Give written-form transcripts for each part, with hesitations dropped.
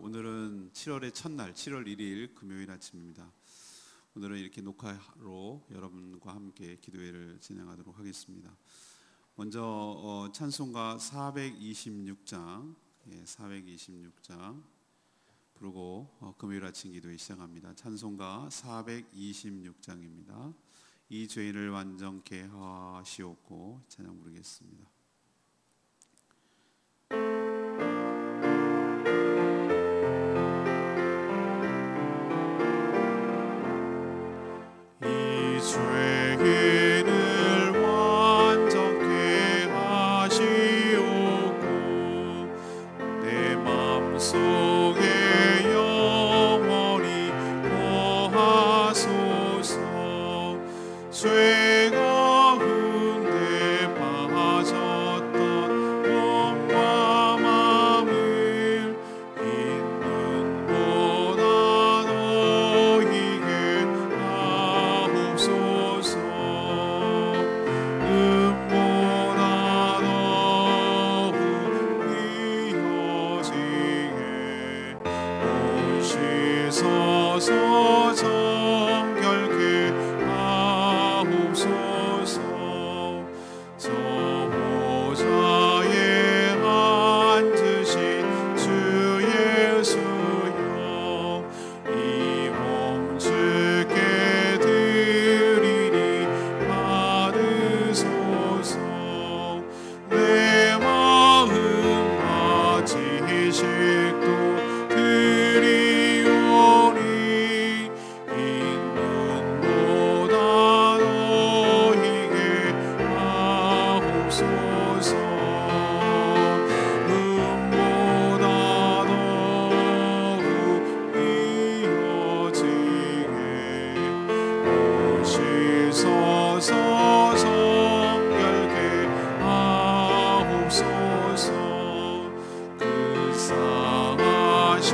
오늘은 7월의 첫날, 7월 1일 금요일 아침입니다. 오늘은 이렇게 녹화로 여러분과 함께 기도회를 진행하도록 하겠습니다. 먼저 찬송가 426장, 426장 부르고 금요일 아침 기도회 시작합니다. 찬송가 426장입니다. 이 죄인을 완전케 하시옵고 찬양 부르겠습니다. 죄인을 완전케 하시옵고 내 맘속에 영원히 거하소서. 죄 가운데 빠졌던 몸과 맘을 흰 눈보다 너희게 하옵소서. 눈보다 더욱 이어지게 오시소서. 정결케 하옵소서. 저 보좌에 앉으신 주 예수여, 이 몸 주께 드리니 받으소서. 내 마음과 지식도 드리오니 눈보다 너희게 하옵소서. 눈보다 더욱 이어지게 오시소서. 정결케 하옵소서. 그 상하신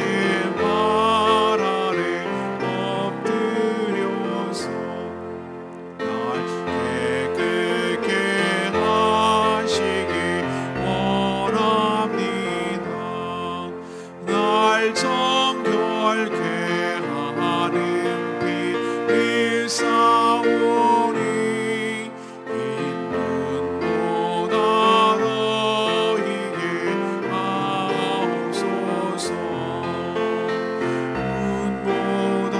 발 아래 엎드려서 날 깨끗게 하시기 원합니다. 날 정결케 하는 빛을 쌓오니 눈보다 너희게 하옵소서. 눈보다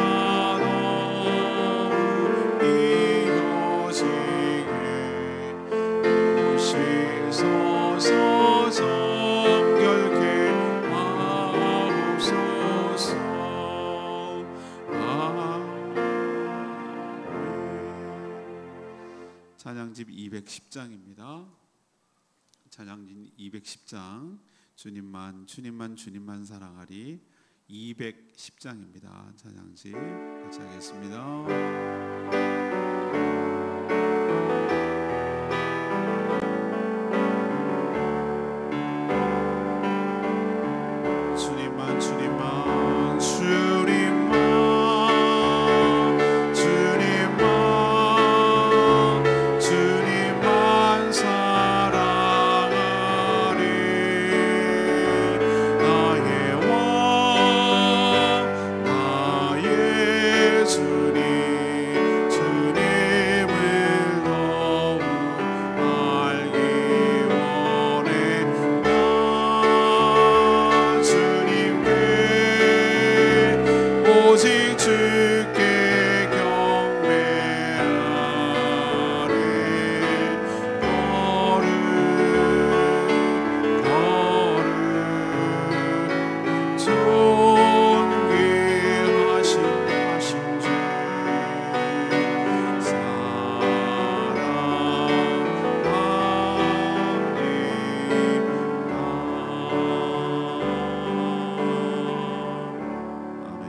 더욱 이어지게 오시소서. 정결케 하옵소서. 찬양집 210장입니다. 찬양집 210장, 주님만 사랑하리. 210장입니다. 찬양집 같이 하겠습니다. 주님만 사랑하리. 나의 왕 나의 주님을 더욱 알기 원해. 나 주님께 오직 주께 경배하리. 걸음 존귀하신 주 사랑합니다. 아멘.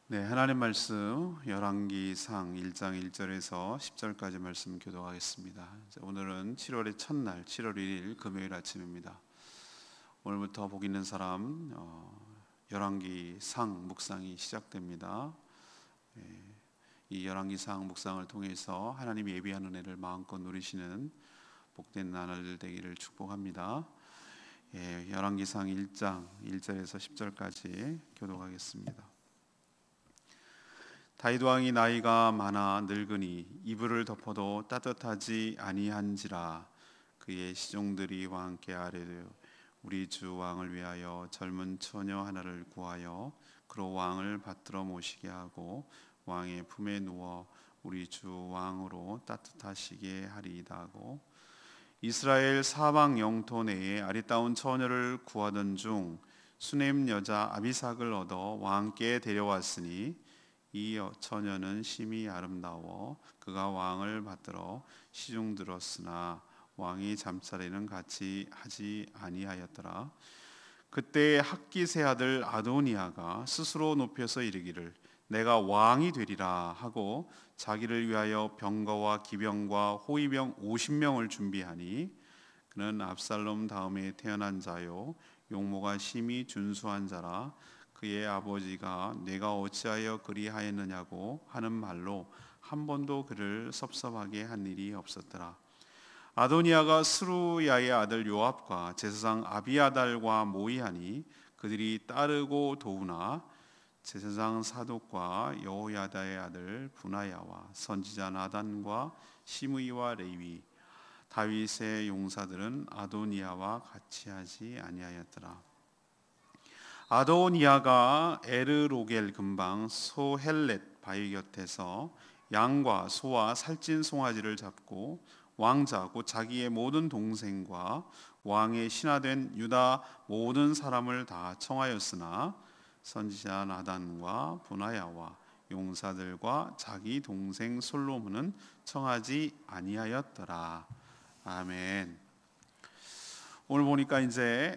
네, 하나님 말씀 열왕기상 1장 1절에서 10절까지 말씀 교독하겠습니다. 오늘은 7월의 첫날, 7월 1일 금요일 아침입니다. 오늘부터 복 있는 사람 열왕기상 묵상이 시작됩니다. 이 열왕기상 묵상을 통해서 하나님이 예비한 은혜를 마음껏 누리시는 복된 나날 되기를 축복합니다. 열왕기상 1장 1절에서 10절까지 교독하겠습니다. 다윗 왕이 나이가 많아 늙으니 이불을 덮어도 따뜻하지 아니한지라. 그의 시종들이 왕께 아뢰되 우리 주 왕을 위하여 젊은 처녀 하나를 구하여 그로 왕을 받들어 모시게 하고 왕의 품에 누워 우리 주 왕으로 따뜻하시게 하리이다 하고, 이스라엘 사방 영토 내에 아리따운 처녀를 구하던 중 수넴 여자 아비삭을 얻어 왕께 데려왔으니 이 처녀는 심히 아름다워 그가 왕을 받들어 시중 들었으나 왕이 잠자리는 같이 하지 아니하였더라. 그때 학깃의 아들 아도니아가 스스로 높여서 이르기를 내가 왕이 되리라 하고 자기를 위하여 병거와 기병과 호위병 50명을 준비하니, 그는 압살롬 다음에 태어난 자요 용모가 심히 준수한 자라. 그의 아버지가 내가 어찌하여 그리하였느냐고 하는 말로 한 번도 그를 섭섭하게 한 일이 없었더라. 아도니아가 스루야의 아들 요압과 제사장 아비아달과 모의하니 그들이 따르고 도우나 제사장 사독과 여호야다의 아들 분하야와 선지자 나단과 시므이와 레위 다윗의 용사들은 아도니아와 같이 하지 아니하였더라. 아도니아가 에르로겔 근방 소헬렛 바위 곁에서 양과 소와 살찐 송아지를 잡고 왕자 곧 자기의 모든 동생과 왕의 신하된 유다 모든 사람을 다 청하였으나 선지자 나단과 분하야와 용사들과 자기 동생 솔로몬은 청하지 아니하였더라. 아멘. 오늘 보니까 이제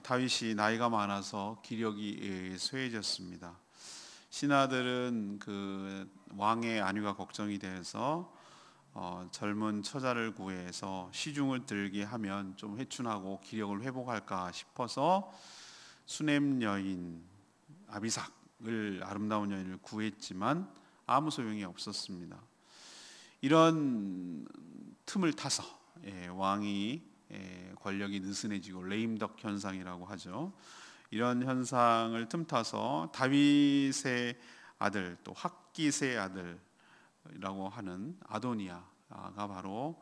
다윗이 나이가 많아서 기력이 쇠해졌습니다. 신하들은 그 왕의 안위가 걱정이 돼서 젊은 처자를 구해서 시중을 들게 하면 좀 회춘하고 기력을 회복할까 싶어서 수넴 여인 아비삭을, 아름다운 여인을 구했지만 아무 소용이 없었습니다. 이런 틈을 타서 왕이 권력이 느슨해지고 레임덕 현상이라고 하죠. 이런 현상을 틈타서 다윗의 아들 또 학깃의 아들이라고 하는 아도니아가 바로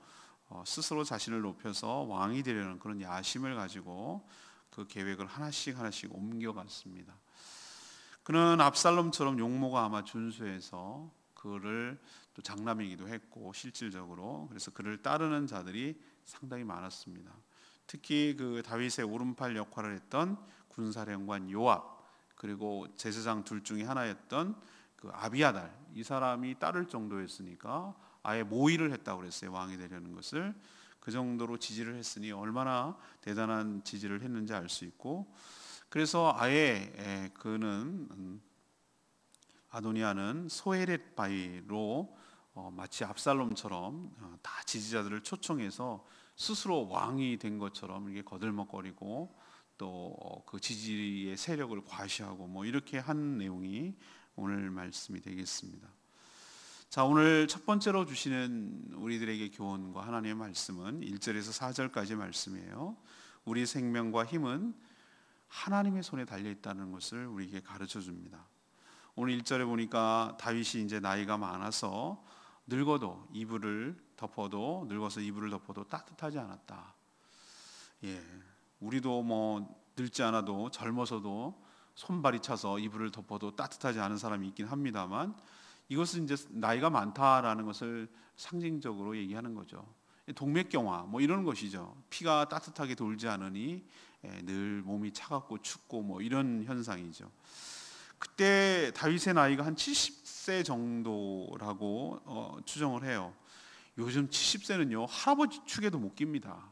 스스로 자신을 높여서 왕이 되려는 그런 야심을 가지고 그 계획을 하나씩 옮겨갔습니다. 그는 압살롬처럼 용모가 아마 준수해서 그를 또 장남이기도 했고 실질적으로, 그래서 그를 따르는 자들이 상당히 많았습니다. 특히 그 다윗의 오른팔 역할을 했던 군사령관 요압, 그리고 제사장 둘 중에 하나였던 그 아비아달, 이 사람이 따를 정도였으니까 아예 모의를 했다고 그랬어요. 왕이 되려는 것을. 그 정도로 지지를 했으니 얼마나 대단한 지지를 했는지 알 수 있고, 그래서 아예 그는 아도니아는 소헤렛 바위로 마치 압살롬처럼 다 지지자들을 초청해서 스스로 왕이 된 것처럼 이게 거들먹거리고 또 그 지지의 세력을 과시하고 뭐 이렇게 한 내용이 오늘 말씀이 되겠습니다. 자, 오늘 첫 번째로 주시는 우리들에게 교훈과 하나님의 말씀은 1절에서 4절까지 말씀이에요. 우리 생명과 힘은 하나님의 손에 달려 있다는 것을 우리에게 가르쳐 줍니다. 오늘 1절에 보니까 다윗이 이제 나이가 많아서 늙어서 이불을 덮어도 따뜻하지 않았다. 우리도 뭐 늙지 않아도 젊어서도 손발이 차서 이불을 덮어도 따뜻하지 않은 사람이 있긴 합니다만, 이것은 이제 나이가 많다라는 것을 상징적으로 얘기하는 거죠. 동맥경화 뭐 이런 것이죠. 피가 따뜻하게 돌지 않으니 늘 몸이 차갑고 춥고 뭐 이런 현상이죠. 그때 다윗의 나이가 한 70세 정도라고 추정을 해요. 요즘 70세는요 할아버지 축에도 못 깁니다.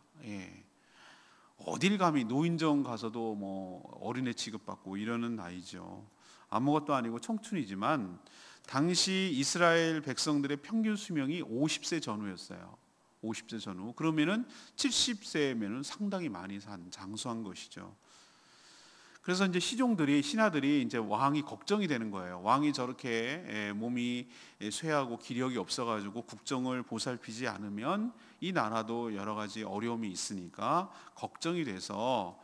어딜 감히 노인정 가서도 뭐 어린애 취급받고 이러는 나이죠. 아무것도 아니고 청춘이지만 당시 이스라엘 백성들의 평균 수명이 50세 전후였어요. 50세 전후. 그러면은 70세면은 상당히 많이 산 장수한 것이죠. 그래서 이제 시종들이 신하들이 이제 왕이 걱정이 되는 거예요. 왕이 저렇게 몸이 쇠하고 기력이 없어가지고 국정을 보살피지 않으면 이 나라도 여러 가지 어려움이 있으니까 걱정이 돼서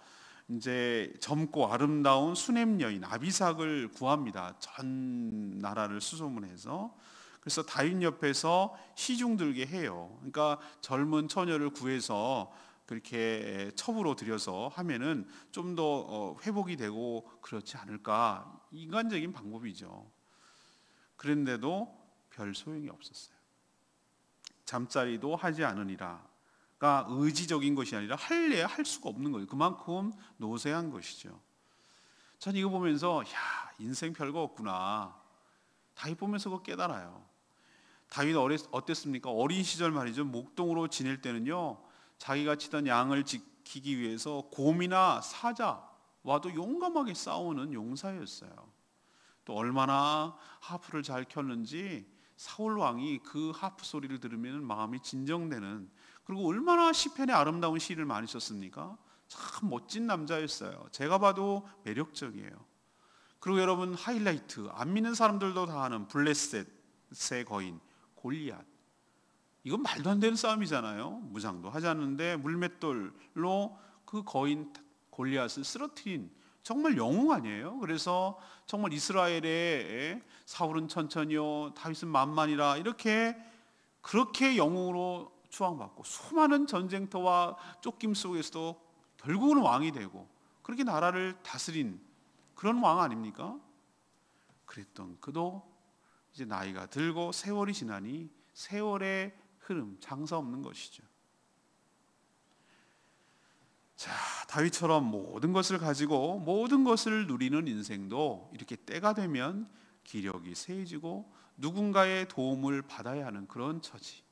이제 젊고 아름다운 수냄 여인 아비삭을 구합니다. 전 나라를 수소문해서. 그래서 다윗 옆에서 시중 들게 해요. 그러니까 젊은 처녀를 구해서 그렇게 첩으로 들여서 하면은 좀 더 회복이 되고 그렇지 않을까, 인간적인 방법이죠. 그런데도 별 소용이 없었어요. 잠자리도 하지 않으니라가 의지적인 것이 아니라 할래 할 수가 없는 거예요. 그만큼 노쇠한 것이죠. 전 이거 보면서 야, 인생 별거 없구나. 다윗 보면서 그거 깨달아요. 다윗 어땠습니까? 어린 시절 말이죠. 목동으로 지낼 때는요, 자기가 치던 양을 지키기 위해서 곰이나 사자와도 용감하게 싸우는 용사였어요. 또 얼마나 하프를 잘 켰는지 사울 왕이 그 하프 소리를 들으면 마음이 진정되는, 그리고 얼마나 시편에 아름다운 시를 많이 썼습니까? 참 멋진 남자였어요. 제가 봐도 매력적이에요. 그리고 여러분, 하이라이트, 안 믿는 사람들도 다 아는 블레셋의 거인 골리앗. 이건 말도 안 되는 싸움이잖아요. 무장도 하지 않는데 물맷돌로 그 거인 골리앗을 쓰러뜨린 정말 영웅 아니에요? 그래서 정말 이스라엘의 사울은 천천히요, 다윗은 만만이라, 이렇게 그렇게 영웅으로 추앙받고 수많은 전쟁터와 쫓김 속에서도 결국은 왕이 되고 그렇게 나라를 다스린 그런 왕 아닙니까? 그랬던 그도 이제 나이가 들고 세월이 지나니 세월의 흐름, 장사 없는 것이죠. 자, 다윗처럼 모든 것을 가지고 모든 것을 누리는 인생도 이렇게 때가 되면 기력이 쇠해지고 누군가의 도움을 받아야 하는 그런 처지.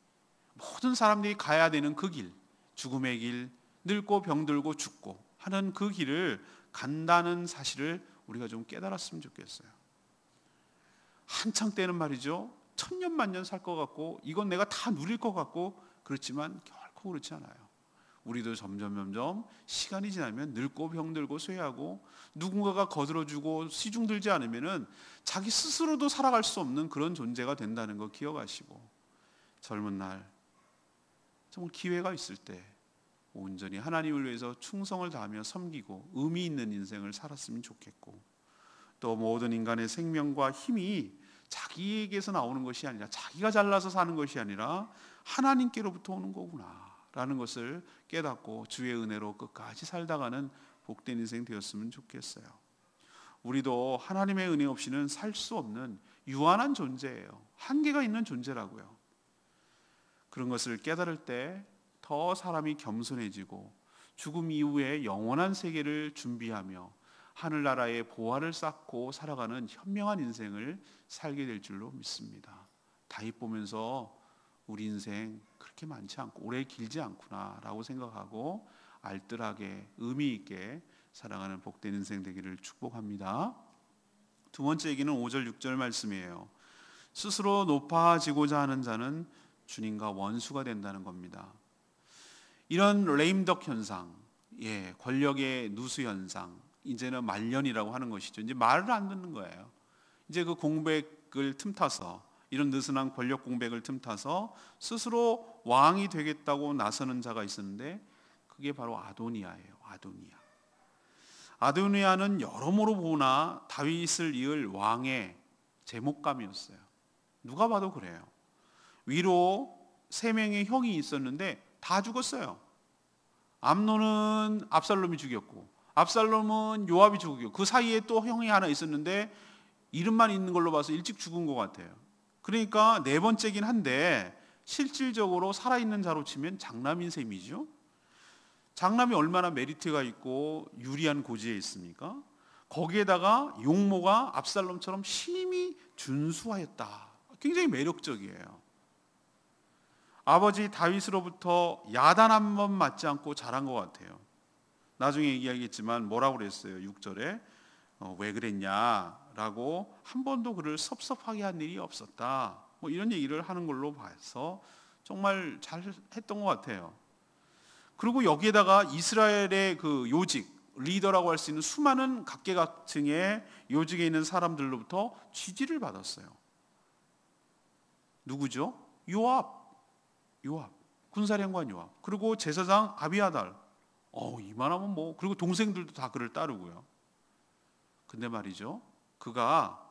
모든 사람들이 가야 되는 그 길, 죽음의 길, 늙고 병들고 죽고 하는 그 길을 간다는 사실을 우리가 좀 깨달았으면 좋겠어요. 한창 때는 말이죠, 천년 만년 살 것 같고 이건 내가 다 누릴 것 같고, 그렇지만 결코 그렇지 않아요. 우리도 점점 시간이 지나면 늙고 병들고 쇠하고 누군가가 거들어주고 시중들지 않으면은 자기 스스로도 살아갈 수 없는 그런 존재가 된다는 거 기억하시고, 젊은 날 정말 기회가 있을 때 온전히 하나님을 위해서 충성을 다하며 섬기고 의미 있는 인생을 살았으면 좋겠고, 또 모든 인간의 생명과 힘이 자기에게서 나오는 것이 아니라, 자기가 잘나서 사는 것이 아니라 하나님께로부터 오는 거구나 라는 것을 깨닫고 주의 은혜로 끝까지 살다가는 복된 인생 되었으면 좋겠어요. 우리도 하나님의 은혜 없이는 살 수 없는 유한한 존재예요. 한계가 있는 존재라고요. 그런 것을 깨달을 때 더 사람이 겸손해지고 죽음 이후에 영원한 세계를 준비하며 하늘나라의 보화를 쌓고 살아가는 현명한 인생을 살게 될 줄로 믿습니다. 다윗 보면서 우리 인생 그렇게 많지 않고 오래 길지 않구나라고 생각하고 알뜰하게 의미 있게 살아가는 복된 인생 되기를 축복합니다. 두 번째 얘기는 5절 6절 말씀이에요. 스스로 높아지고자 하는 자는 주님과 원수가 된다는 겁니다. 이런 레임덕 현상, 권력의 누수 현상, 이제는 말년이라고 하는 것이죠. 이제 말을 안 듣는 거예요. 이제 그 공백을 틈타서, 이런 느슨한 권력 공백을 틈타서 스스로 왕이 되겠다고 나서는 자가 있었는데, 그게 바로 아도니아예요. 아도니아는 여러모로 보나 다윗을 이을 왕의 제목감이었어요. 누가 봐도 그래요. 위로 3명의 형이 있었는데 다 죽었어요. 암논은 압살롬이 죽였고, 압살롬은 요압이 죽였고, 그 사이에 또 형이 하나 있었는데 이름만 있는 걸로 봐서 일찍 죽은 것 같아요. 그러니까 4번째긴 한데 실질적으로 살아있는 자로 치면 장남인 셈이죠. 장남이 얼마나 메리트가 있고 유리한 고지에 있습니까? 거기에다가 용모가 압살롬처럼 신임이 준수하였다. 굉장히 매력적이에요. 아버지 다윗으로부터 야단 한 번 맞지 않고 자란 것 같아요. 나중에 얘기하겠지만 뭐라고 그랬어요? 6절에 왜 그랬냐라고, 한 번도 그를 섭섭하게 한 일이 없었다, 뭐 이런 얘기를 하는 걸로 봐서 정말 잘 했던 것 같아요. 그리고 여기에다가 이스라엘의 그 요직 리더라고 할 수 있는 수많은 각계각층의 요직에 있는 사람들로부터 지지를 받았어요. 누구죠? 요압, 군사령관 요압. 그리고 제사장 아비아달. 이만하면 뭐, 그리고 동생들도 다 그를 따르고요. 근데 말이죠, 그가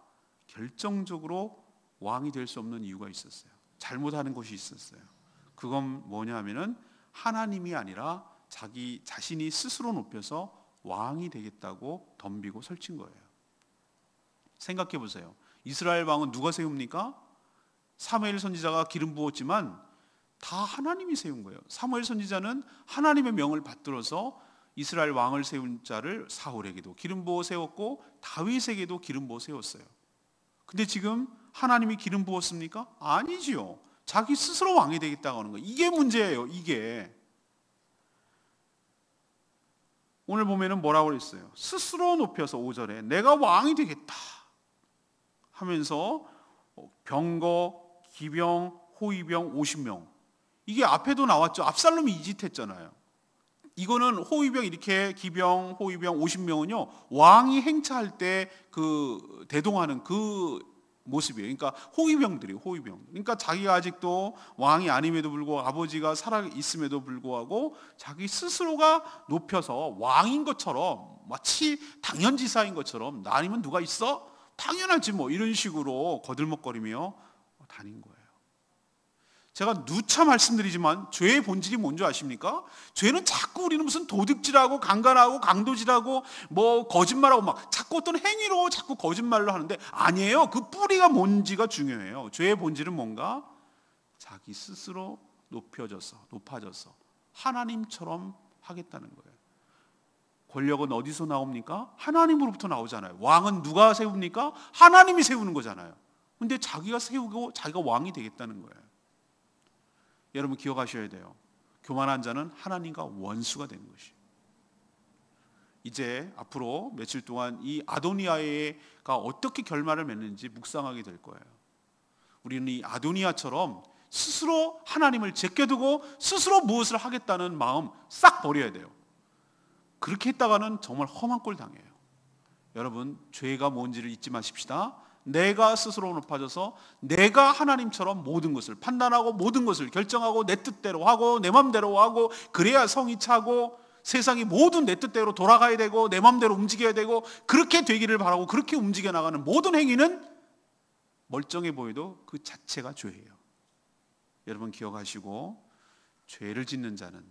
결정적으로 왕이 될 수 없는 이유가 있었어요. 잘못하는 것이 있었어요. 그건 뭐냐 하면은 하나님이 아니라 자기 자신이 스스로 높여서 왕이 되겠다고 덤비고 설친 거예요. 생각해 보세요. 이스라엘 왕은 누가 세웁니까? 사무엘 선지자가 기름 부었지만 다 하나님이 세운 거예요. 사무엘 선지자는 하나님의 명을 받들어서 이스라엘 왕을 세운 자를 사울에게도 기름 부어 세웠고 다윗에게도 기름 부어 세웠어요. 근데 지금 하나님이 기름 부었습니까? 아니지요. 자기 스스로 왕이 되겠다고 하는 거예요. 이게 문제예요. 이게. 오늘 보면은 뭐라고 그랬어요? 스스로 높여서 5절에 내가 왕이 되겠다 하면서 병거, 기병, 호위병 50명. 이게 앞에도 나왔죠. 압살롬이 이 짓 했잖아요. 이거는 호위병 이렇게 기병, 호위병 50명은요. 왕이 행차할 때 그 대동하는 그 모습이에요. 그러니까 호위병들이에요. 호위병. 그러니까 자기가 아직도 왕이 아님에도 불구하고 아버지가 살아 있음에도 불구하고 자기 스스로가 높여서 왕인 것처럼 마치 당연지사인 것처럼 나 아니면 누가 있어? 당연하지 뭐 이런 식으로 거들먹거리며 다닌 거예요. 제가 누차 말씀드리지만 죄의 본질이 뭔지 아십니까? 죄는 자꾸 우리는 무슨 도둑질하고 강간하고 강도질하고 뭐 거짓말하고 막 자꾸 어떤 행위로 자꾸 거짓말로 하는데 아니에요. 그 뿌리가 뭔지가 중요해요. 죄의 본질은 뭔가? 자기 스스로 높아져서 하나님처럼 하겠다는 거예요. 권력은 어디서 나옵니까? 하나님으로부터 나오잖아요. 왕은 누가 세웁니까? 하나님이 세우는 거잖아요. 근데 자기가 세우고 자기가 왕이 되겠다는 거예요. 여러분 기억하셔야 돼요. 교만한 자는 하나님과 원수가 되는 것이에요. 이제 앞으로 며칠 동안 이 아도니아가 어떻게 결말을 맺는지 묵상하게 될 거예요. 우리는 이 아도니아처럼 스스로 하나님을 제껴두고 스스로 무엇을 하겠다는 마음 싹 버려야 돼요. 그렇게 했다가는 정말 험한 꼴 당해요. 여러분 죄가 뭔지를 잊지 마십시다. 내가 스스로 높아져서 내가 하나님처럼 모든 것을 판단하고 모든 것을 결정하고 내 뜻대로 하고 내 맘대로 하고 그래야 성이 차고 세상이 모든 내 뜻대로 돌아가야 되고 내 맘대로 움직여야 되고 그렇게 되기를 바라고 그렇게 움직여 나가는 모든 행위는 멀쩡해 보여도 그 자체가 죄예요. 여러분 기억하시고 죄를 짓는 자는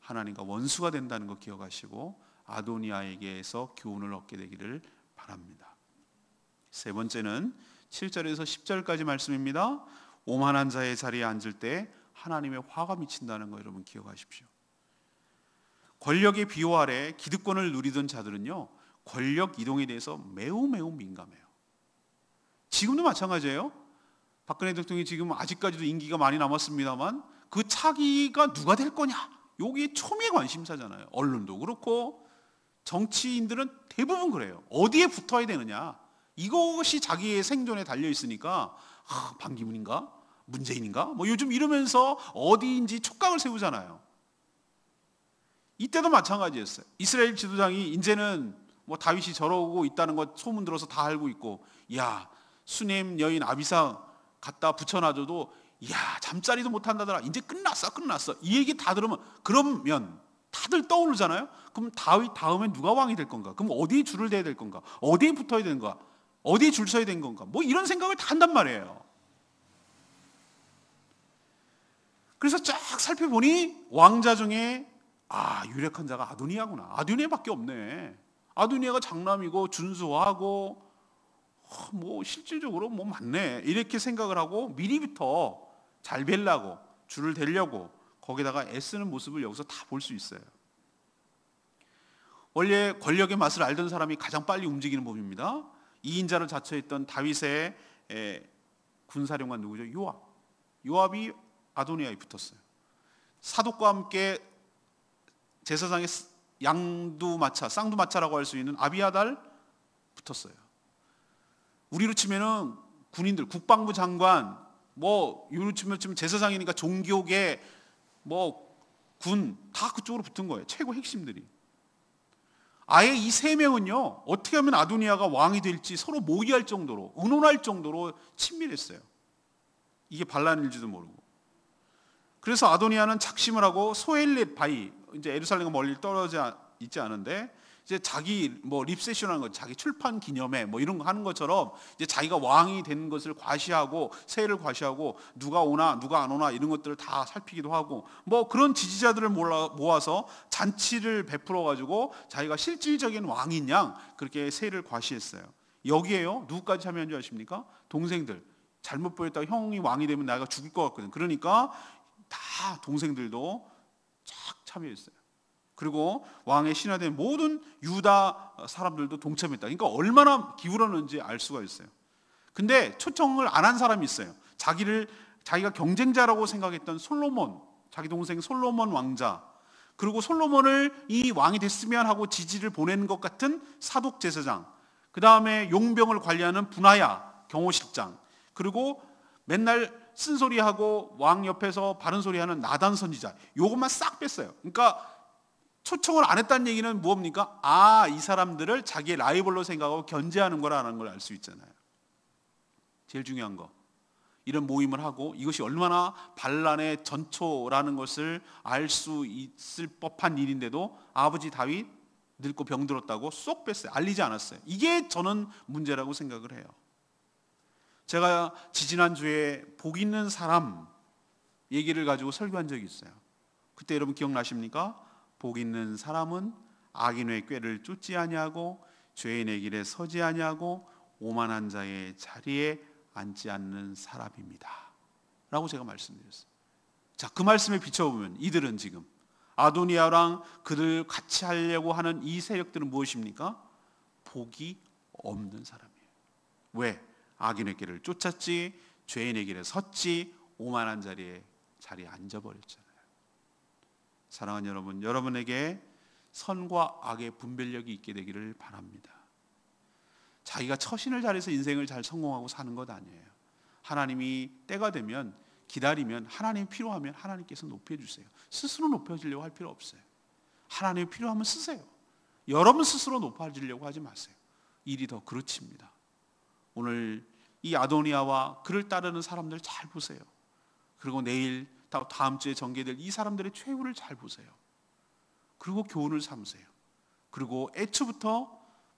하나님과 원수가 된다는 거 기억하시고 아도니아에게서 교훈을 얻게 되기를 바랍니다. 세 번째는 7절에서 10절까지 말씀입니다. 오만한 자의 자리에 앉을 때 하나님의 화가 미친다는 거 여러분 기억하십시오. 권력의 비호 아래 기득권을 누리던 자들은요 권력 이동에 대해서 매우 민감해요. 지금도 마찬가지예요. 박근혜 대통령이 지금 아직까지도 임기가 많이 남았습니다만 그 차기가 누가 될 거냐 여기에 초미의 관심사잖아요. 언론도 그렇고 정치인들은 대부분 그래요. 어디에 붙어야 되느냐 이것이 자기의 생존에 달려 있으니까 반기문인가 문재인인가 뭐 요즘 이러면서 어디인지 촉각을 세우잖아요. 이때도 마찬가지였어요. 이스라엘 지도장이 이제는 뭐 다윗이 저러고 있다는 것 소문 들어서 다 알고 있고 야 수넴 여인 아비상 갖다 붙여놔줘도 야 잠자리도 못한다더라. 이제 끝났어 이 얘기 다 들으면 그러면 다들 떠오르잖아요. 그럼 다윗 다음에 누가 왕이 될 건가? 그럼 어디에 줄을 대야 될 건가? 어디에 붙어야 되는 건가? 어디에 줄 서야 되는 건가? 뭐 이런 생각을 다 한단 말이에요. 그래서 쫙 살펴보니 왕자 중에 유력한 자가 아도니아구나. 아도니아밖에 없네. 아도니아가 장남이고 준수하고 뭐 실질적으로 뭐 맞네. 이렇게 생각을 하고 미리부터 잘 뵈려고 줄을 대려고 거기다가 애쓰는 모습을 여기서 다 볼 수 있어요. 원래 권력의 맛을 알던 사람이 가장 빨리 움직이는 법입니다. 2인자를 자처했던 다윗의 군사령관 누구죠? 요압이 아도니아에 붙었어요. 사독과 함께 제사장의 쌍두마차라고 할 수 있는 아비아달 붙었어요. 우리로 치면은 군인들, 국방부 장관, 뭐 이로 치면 지금 제사장이니까 종교계, 뭐 군 다 그쪽으로 붙은 거예요. 최고 핵심들이. 아예 이 세 명은요, 어떻게 하면 아도니아가 왕이 될지 서로 모의할 정도로, 의논할 정도로 친밀했어요. 이게 반란일지도 모르고. 그래서 아도니아는 작심을 하고 소엘렛 바위, 이제 예루살렘과 멀리 떨어져 있지 않은데, 이제 자기 뭐 립세션하는 거, 자기 출판 기념회 뭐 이런 거 하는 것처럼 이제 자기가 왕이 된 것을 과시하고, 세를 과시하고, 누가 오나 누가 안 오나 이런 것들을 다 살피기도 하고, 뭐 그런 지지자들을 모아서 잔치를 베풀어 가지고 자기가 실질적인 왕인 양 그렇게 세를 과시했어요. 여기에요, 누구까지 참여한 줄 아십니까? 동생들. 잘못 보였다가 형이 왕이 되면 내가 죽을 것 같거든. 그러니까 다 동생들도 쫙 참여했어요. 그리고 왕의 신하된 모든 유다 사람들도 동참했다. 그러니까 얼마나 기울었는지 알 수가 있어요. 근데 초청을 안 한 사람이 있어요. 자기가 경쟁자라고 생각했던 솔로몬, 자기 동생 솔로몬 왕자, 그리고 솔로몬을 이 왕이 됐으면 하고 지지를 보낸 것 같은 사독 제사장, 그 다음에 용병을 관리하는 분하야 경호실장, 그리고 맨날 쓴소리하고 왕 옆에서 바른 소리하는 나단 선지자, 요것만 싹 뺐어요. 그러니까 초청을 안 했다는 얘기는 뭡니까? 이 사람들을 자기의 라이벌로 생각하고 견제하는 거라는 걸 알 수 있잖아요. 제일 중요한 거, 이런 모임을 하고 이것이 얼마나 반란의 전초라는 것을 알 수 있을 법한 일인데도 아버지 다윗 늙고 병들었다고 쏙 뺐어요. 알리지 않았어요. 이게 저는 문제라고 생각을 해요. 제가 지지난주에 복 있는 사람 얘기를 가지고 설교한 적이 있어요. 그때 여러분 기억나십니까? 복 있는 사람은 악인의 꾀를 쫓지 아니하고 죄인의 길에 서지 아니하고 오만한 자의 자리에 앉지 않는 사람입니다 라고 제가 말씀드렸어요. 자, 그 말씀에 비춰보면 이들은 지금 아도니아랑 그들 같이 하려고 하는 이 세력들은 무엇입니까? 복이 없는 사람이에요. 왜? 악인의 길을 쫓았지, 죄인의 길에 섰지, 오만한 자리에 앉아버렸잖아요. 사랑하는 여러분, 여러분에게 선과 악의 분별력이 있게 되기를 바랍니다. 자기가 처신을 잘해서 인생을 잘 성공하고 사는 것 아니에요. 하나님이 때가 되면, 기다리면, 하나님이 필요하면 하나님께서 높여주세요. 스스로 높여지려고 할 필요 없어요. 하나님이 필요하면 쓰세요. 여러분 스스로 높아지려고 하지 마세요. 일이 더 그렇습니다. 오늘 이 아도니아와 그를 따르는 사람들 잘 보세요. 그리고 내일 다음 주에 전개될 이 사람들의 최후를 잘 보세요. 그리고 교훈을 삼으세요. 그리고 애초부터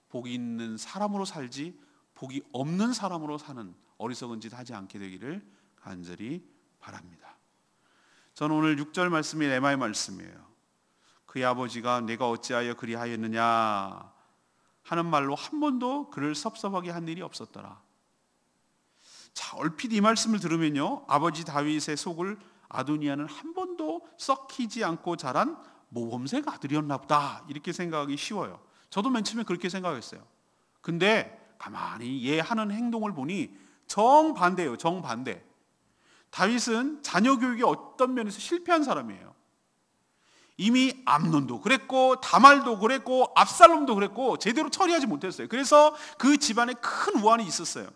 복이 있는 사람으로 살지 복이 없는 사람으로 사는 어리석은 짓 하지 않게 되기를 간절히 바랍니다. 저는 오늘 6절 말씀이 레마의 말씀이에요. 그의 아버지가 내가 어찌하여 그리하였느냐 하는 말로 한 번도 그를 섭섭하게 한 일이 없었더라. 자, 얼핏 이 말씀을 들으면요, 아버지 다윗의 속을 아도니아는 한 번도 썩히지 않고 자란 모범생 아들이었나 보다 이렇게 생각하기 쉬워요. 저도 맨 처음에 그렇게 생각했어요. 근데 가만히 얘 하는 행동을 보니 정반대예요. 정반대. 다윗은 자녀 교육에 어떤 면에서 실패한 사람이에요. 이미 암논도 그랬고 다말도 그랬고 압살롬도 그랬고 제대로 처리하지 못했어요. 그래서 그 집안에 큰 우환이 있었어요.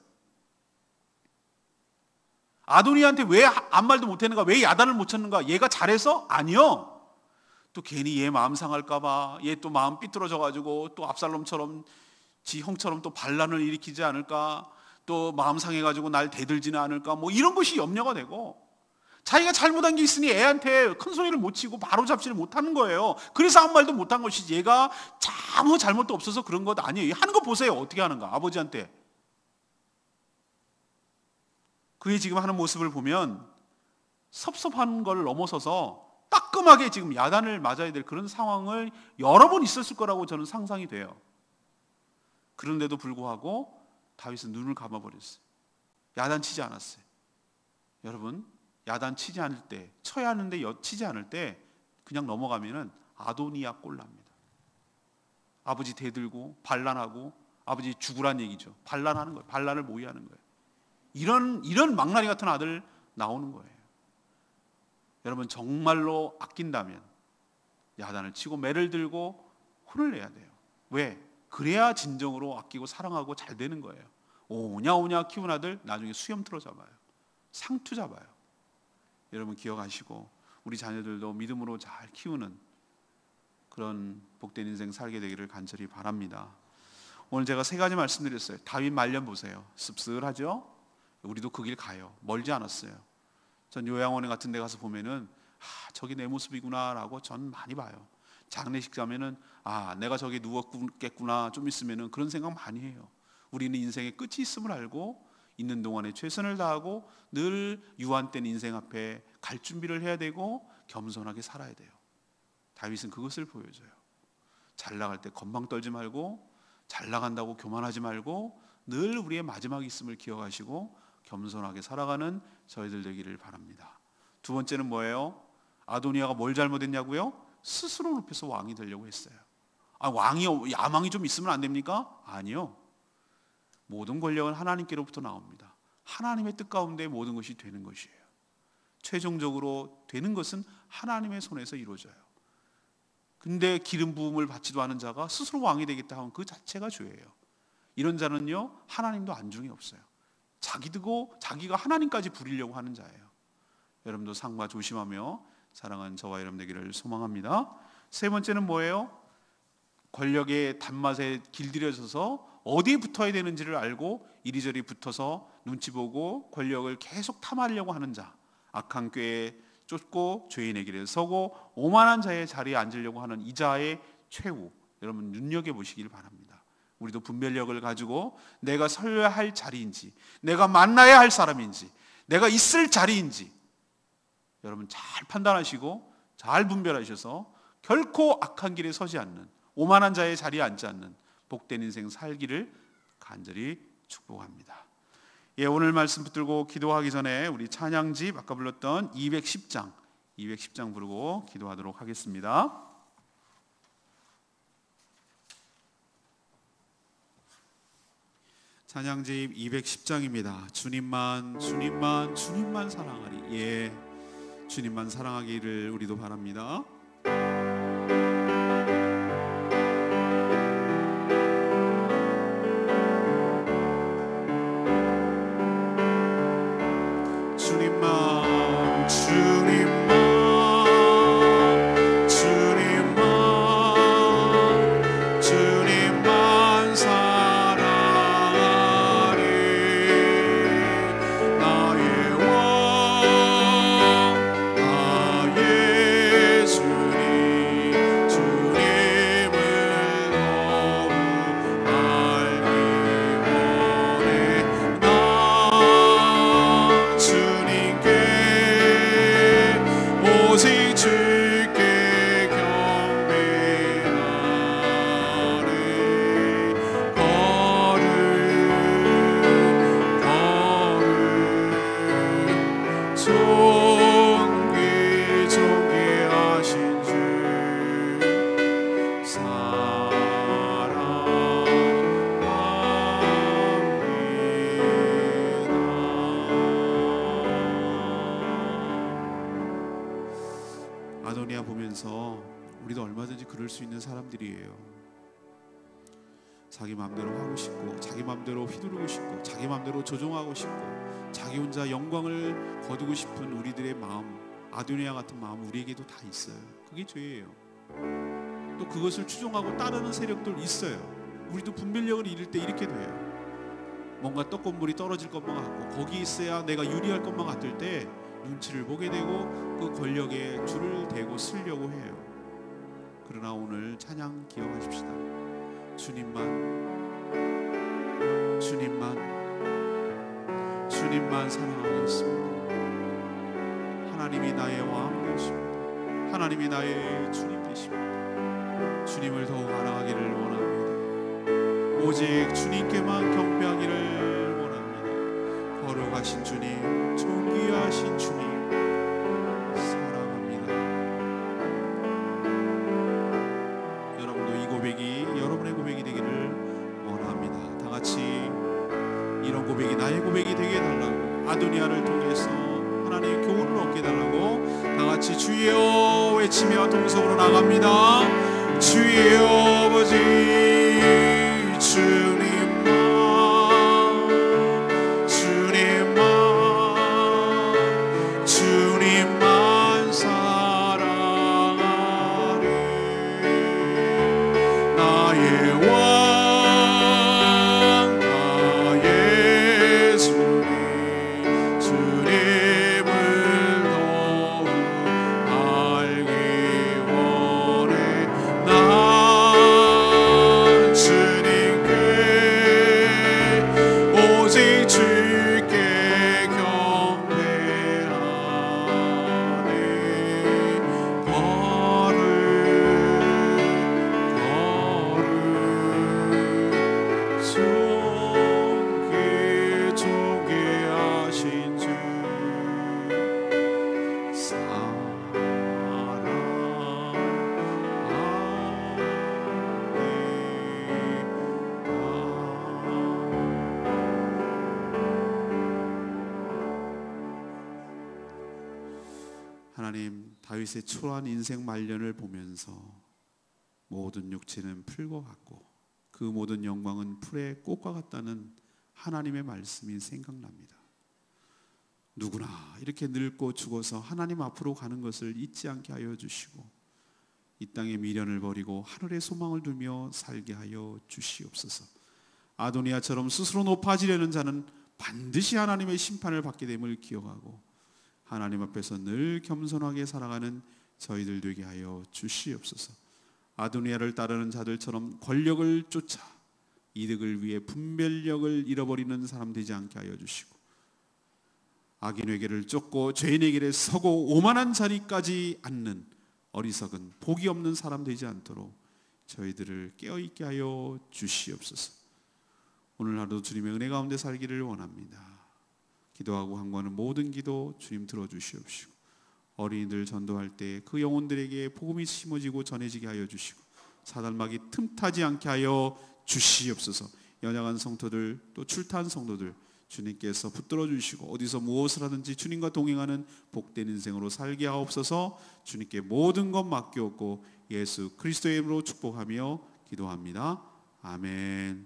아도니아한테 왜 아무 말도 못했는가? 왜 야단을 못 쳤는가? 얘가 잘해서? 아니요. 또 괜히 얘 마음 상할까 봐, 얘 또 마음 삐뚤어져가지고 또 압살롬처럼 지 형처럼 또 반란을 일으키지 않을까, 또 마음 상해가지고 날 대들지는 않을까, 뭐 이런 것이 염려가 되고, 자기가 잘못한 게 있으니 애한테 큰 소리를 못 치고 바로 잡지를 못하는 거예요. 그래서 아무 말도 못한 것이지 얘가 아무 잘못도 없어서 그런 것 아니에요. 하는 거 보세요. 어떻게 하는가 아버지한테. 그의 지금 하는 모습을 보면 섭섭한 걸 넘어서서 따끔하게 지금 야단을 맞아야 될 그런 상황을 여러 번 있었을 거라고 저는 상상이 돼요. 그런데도 불구하고 다윗은 눈을 감아버렸어요. 야단 치지 않았어요. 여러분, 야단 치지 않을 때, 쳐야 하는데 치지 않을 때 그냥 넘어가면은 아도니아 꼴 납니다. 아버지 대들고 반란하고, 아버지 죽으란 얘기죠. 반란하는 거예요. 반란을 모의하는 거예요. 이런 망나니 같은 아들 나오는 거예요. 여러분, 정말로 아낀다면 야단을 치고 매를 들고 혼을 내야 돼요. 왜? 그래야 진정으로 아끼고 사랑하고 잘 되는 거예요. 오냐 키운 아들 나중에 수염 틀어 잡아요. 상투 잡아요. 여러분 기억하시고 우리 자녀들도 믿음으로 잘 키우는 그런 복된 인생 살게 되기를 간절히 바랍니다. 오늘 제가 세 가지 말씀드렸어요. 다윗 말년 보세요. 씁쓸하죠? 우리도 그 길 가요. 멀지 않았어요. 전 요양원에 같은 데 가서 보면은 저기 내 모습이구나 라고 전 많이 봐요. 장례식 가면은 내가 저기 누웠겠구나 좀 있으면은 그런 생각 많이 해요. 우리는 인생의 끝이 있음을 알고 있는 동안에 최선을 다하고 늘 유한된 인생 앞에 갈 준비를 해야 되고 겸손하게 살아야 돼요. 다윗은 그것을 보여줘요. 잘 나갈 때 건방 떨지 말고, 잘 나간다고 교만하지 말고 늘 우리의 마지막이 있음을 기억하시고 겸손하게 살아가는 저희들 되기를 바랍니다. 두 번째는 뭐예요? 아도니아가 뭘 잘못했냐고요? 스스로 높여서 왕이 되려고 했어요. 야망이 좀 있으면 안 됩니까? 아니요. 모든 권력은 하나님께로부터 나옵니다. 하나님의 뜻 가운데 모든 것이 되는 것이에요. 최종적으로 되는 것은 하나님의 손에서 이루어져요. 근데 기름 부음을 받지도 않은 자가 스스로 왕이 되겠다 하면 그 자체가 죄예요. 이런 자는요, 하나님도 안중에 없어요. 자기가 하나님까지 부리려고 하는 자예요. 여러분도 상과 조심하며 사랑하는 저와 여러분 되기를 소망합니다. 세 번째는 뭐예요? 권력의 단맛에 길들여져서 어디에 붙어야 되는지를 알고 이리저리 붙어서 눈치 보고 권력을 계속 탐하려고 하는 자, 악한 꾀에 쫓고 죄인의 길에 서고 오만한 자의 자리에 앉으려고 하는 이 자의 최후, 여러분 눈여겨보시길 바랍니다. 우리도 분별력을 가지고 내가 서야 할 자리인지, 내가 만나야 할 사람인지, 내가 있을 자리인지 여러분 잘 판단하시고 잘 분별하셔서 결코 악한 길에 서지 않는, 오만한 자의 자리에 앉지 않는 복된 인생 살기를 간절히 축복합니다. 오늘 말씀 붙들고 기도하기 전에 우리 찬양집 아까 불렀던 210장 부르고 기도하도록 하겠습니다. 찬양집 210장입니다. 주님만 사랑하리. 주님만 사랑하기를 우리도 바랍니다. 아도니아 보면서 우리도 얼마든지 그럴 수 있는 사람들이에요. 자기 마음대로 하고 싶고, 자기 마음대로 휘두르고 싶고, 자기 마음대로 조종하고 싶고, 자기 혼자 영광을 거두고 싶은 우리들의 마음, 아도니아 같은 마음 우리에게도 다 있어요. 그게 죄예요. 또 그것을 추종하고 따르는 세력들 있어요. 우리도 분별력을 잃을 때 이렇게 돼요. 뭔가 떡건물이 떨어질 것만 같고 거기 있어야 내가 유리할 것만 같을 때 눈치를 보게 되고 그 권력에 줄을 대고 쓰려고 해요. 그러나 오늘 찬양 기억하십시다. 주님만 사랑하겠습니다. 하나님이 나의 왕 되십니다. 하나님이 나의 주님 되십니다. 주님을 더욱 알아가기를 원합니다. 오직 주님께만 경배하기를 원합니다. 거룩하신 주님, 존귀하신 주님 사랑합니다. 여러분도 이 고백이 여러분의 고백이 되기를 원합니다. 다 같이 이런 고백이 나의 고백이 되게 해달라고, 아도니아를 통해서 하나님의 교훈을 얻게 해달라고 다 같이 주여 외치며 동성으로 나갑니다. 주여 아버지, 주님만 사랑하리. 나의 왕 나의 주님을 더욱 알기 원해. 난 주님께 오직 주께 경배하네. 걸음 존귀 하신 주 하나님, 다윗의 초라한 인생 말년을 보면서 모든 육체는 풀과 같고 그 모든 영광은 풀의 꽃과 같다는 하나님의 말씀이 생각납니다. 누구나 이렇게 늙고 죽어서 하나님 앞으로 가는 것을 잊지 않게 하여 주시고 이 땅의 미련을 버리고 하늘의 소망을 두며 살게 하여 주시옵소서. 아도니아처럼 스스로 높아지려는 자는 반드시 하나님의 심판을 받게 됨을 기억하고 하나님 앞에서 늘 겸손하게 살아가는 저희들 되게 하여 주시옵소서. 아도니아를 따르는 자들처럼 권력을 쫓아 이득을 위해 분별력을 잃어버리는 사람 되지 않게 하여 주시고 악인에게를 쫓고 죄인에게 서고 오만한 자리까지 앉는 어리석은 복이 없는 사람 되지 않도록 저희들을 깨어있게 하여 주시옵소서. 오늘 하루도 주님의 은혜 가운데 살기를 원합니다. 기도하고 간구하는 모든 기도 주님 들어주시옵시고 어린이들 전도할 때 그 영혼들에게 복음이 심어지고 전해지게 하여 주시고 사단막이 틈타지 않게 하여 주시옵소서. 연약한 성도들 또 출타한 성도들 주님께서 붙들어 주시고 어디서 무엇을 하든지 주님과 동행하는 복된 인생으로 살게 하옵소서. 주님께 모든 것 맡겨오고 예수 그리스도의 이름으로 축복하며 기도합니다. 아멘.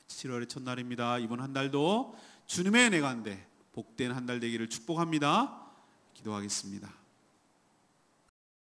7월의 첫날입니다. 이번 한 달도 주님의 은혜 가운데 복된 한 달 되기를 축복합니다. 기도하겠습니다.